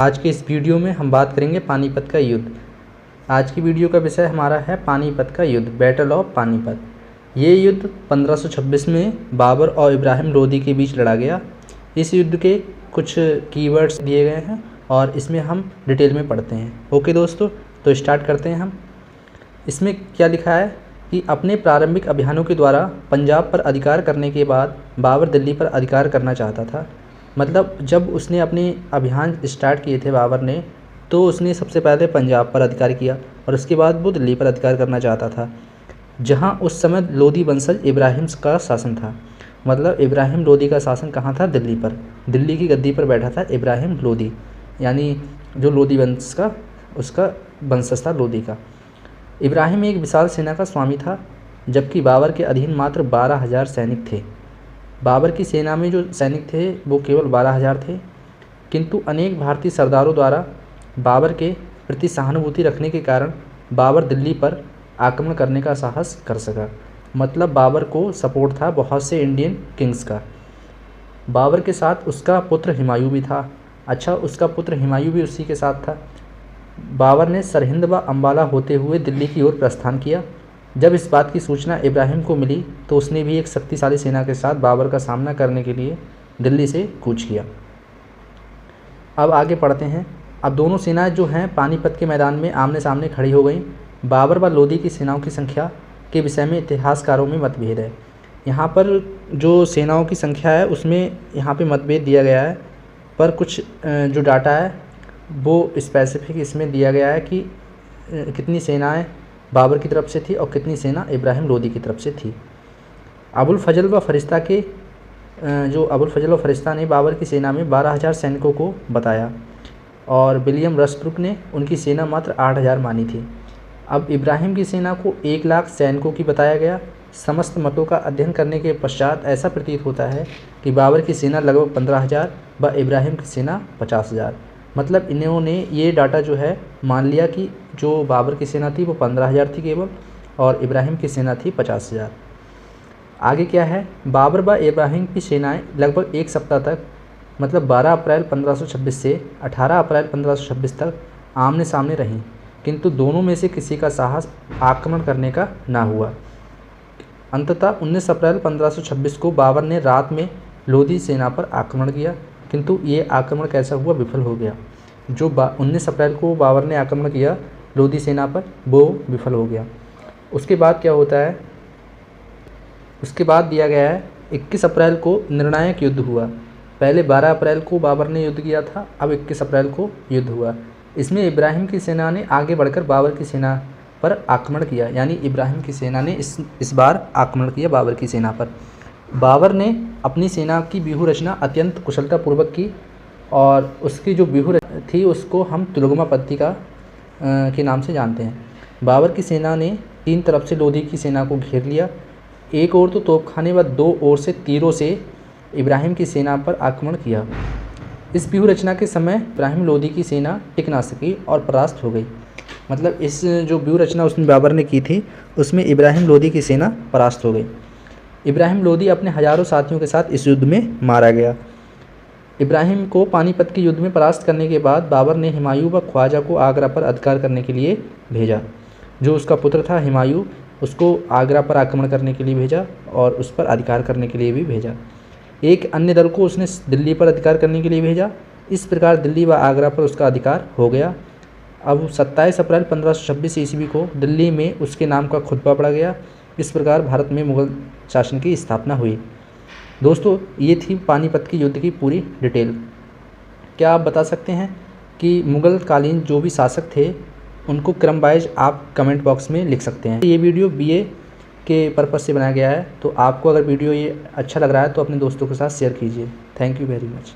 आज के इस वीडियो में हम बात करेंगे पानीपत का युद्ध। आज की वीडियो का विषय हमारा है पानीपत का युद्ध, बैटल ऑफ पानीपत। ये युद्ध 1526 में बाबर और इब्राहिम लोदी के बीच लड़ा गया। इस युद्ध के कुछ कीवर्ड्स दिए गए हैं और इसमें हम डिटेल में पढ़ते हैं। ओके दोस्तों, तो स्टार्ट करते हैं हम। इसमें क्या लिखा है कि अपने प्रारंभिक अभियानों के द्वारा पंजाब पर अधिकार करने के बाद बाबर दिल्ली पर अधिकार करना चाहता था। मतलब जब उसने अपने अभियान स्टार्ट किए थे बाबर ने, तो उसने सबसे पहले पंजाब पर अधिकार किया और उसके बाद वो दिल्ली पर अधिकार करना चाहता था, जहां उस समय लोदी वंशज इब्राहिम का शासन था। मतलब इब्राहिम लोदी का शासन कहाँ था? दिल्ली पर। दिल्ली की गद्दी पर बैठा था इब्राहिम लोदी, यानी जो लोदी वंश का उसका वंशज था लोदी का। इब्राहिम एक विशाल सेना का स्वामी था, जबकि बाबर के अधीन मात्र 12,000 सैनिक थे। बाबर की सेना में जो सैनिक थे वो केवल 12,000 थे, किंतु अनेक भारतीय सरदारों द्वारा बाबर के प्रति सहानुभूति रखने के कारण बाबर दिल्ली पर आक्रमण करने का साहस कर सका। मतलब बाबर को सपोर्ट था बहुत से इंडियन किंग्स का। बाबर के साथ उसका पुत्र हुमायूं भी था। अच्छा, उसका पुत्र हुमायूं भी उसी के साथ था। बाबर ने सरहिंद व अम्बाला होते हुए दिल्ली की ओर प्रस्थान किया। जब इस बात की सूचना इब्राहिम को मिली तो उसने भी एक शक्तिशाली सेना के साथ बाबर का सामना करने के लिए दिल्ली से कूच किया। अब आगे पढ़ते हैं। अब दोनों सेनाएं जो हैं पानीपत के मैदान में आमने सामने खड़ी हो गईं। बाबर व लोदी की सेनाओं की संख्या के विषय में इतिहासकारों में मतभेद है। यहाँ पर जो सेनाओं की संख्या है उसमें यहाँ पे मतभेद दिया गया है, पर कुछ जो डाटा है वो स्पेसिफिक इसमें दिया गया है कि कितनी सेनाएं बाबर की तरफ से थी और कितनी सेना इब्राहिम लोदी की तरफ से थी। अबुल फजल व फरिश्ता ने बाबर की सेना में 12,000 सैनिकों को बताया और विलियम रसब्रुक ने उनकी सेना मात्र 8,000 मानी थी। अब इब्राहिम की सेना को 1,00,000 सैनिकों की बताया गया। समस्त मतों का अध्ययन करने के पश्चात ऐसा प्रतीत होता है कि बाबर की सेना लगभग 15,000 व इब्राहिम की सेना 50,000। मतलब इन्होंने ये डाटा जो है मान लिया कि जो बाबर की सेना थी वो 15,000 थी केवल और इब्राहिम की सेना थी 50,000। आगे क्या है, बाबर व इब्राहिम की सेनाएं लगभग एक सप्ताह तक, मतलब 12 अप्रैल 1526 से 18 अप्रैल 1526 तक आमने सामने रहीं, किंतु दोनों में से किसी का साहस आक्रमण करने का ना हुआ। अंततः 19 अप्रैल 1526 को बाबर ने रात में लोदी सेना पर आक्रमण किया, किंतु ये आक्रमण कैसा हुआ? विफल हो गया। जो 19 अप्रैल को बाबर ने आक्रमण किया लोदी सेना पर वो विफल हो गया। उसके बाद क्या होता है, उसके बाद दिया गया है 21 अप्रैल को निर्णायक युद्ध हुआ। पहले 12 अप्रैल को बाबर ने युद्ध किया था, अब 21 अप्रैल को युद्ध हुआ। इसमें इब्राहिम की सेना ने आगे बढ़कर बाबर की सेना पर आक्रमण किया, यानी इब्राहिम की सेना ने इस बार आक्रमण किया बाबर की सेना पर। बाबर ने अपनी सेना की व्यूह रचना अत्यंत कुशलतापूर्वक की और उसकी जो व्यूह थी उसको हम तुलगमा पद्धति के नाम से जानते हैं। बाबर की सेना ने 3 तरफ से लोदी की सेना को घेर लिया। एक ओर तो तोपखाने व 2 ओर से तीरों से इब्राहिम की सेना पर आक्रमण किया। इस व्यूह रचना के समय इब्राहिम लोदी की सेना टिक ना सकी और परास्त हो गई। मतलब इस जो व्यूह रचना उसमें बाबर ने की थी उसमें इब्राहिम लोदी की सेना परास्त हो गई। इब्राहिम लोदी अपने हजारों साथियों के साथ इस युद्ध में मारा गया। इब्राहिम को पानीपत के युद्ध में परास्त करने के बाद बाबर ने हुमायूं व ख्वाजा को आगरा पर अधिकार करने के लिए भेजा। जो उसका पुत्र था हुमायूं, उसको आगरा पर आक्रमण करने के लिए भेजा और उस पर अधिकार करने के लिए भी भेजा। एक अन्य दल को उसने दिल्ली पर अधिकार करने के लिए भेजा। इस प्रकार दिल्ली व आगरा पर उसका अधिकार हो गया। अब 27 अप्रैल 1526 ईस्वी को दिल्ली में उसके नाम का खुतबा पढ़ा गया। इस प्रकार भारत में मुगल शासन की स्थापना हुई। दोस्तों, ये थी पानीपत की युद्ध की पूरी डिटेल। क्या आप बता सकते हैं कि मुगल कालीन जो भी शासक थे उनको क्रम वाइज आप कमेंट बॉक्स में लिख सकते हैं। ये वीडियो बीए के पर्पज़ से बनाया गया है, तो आपको अगर वीडियो ये अच्छा लग रहा है तो अपने दोस्तों के साथ शेयर कीजिए। Thank you very much.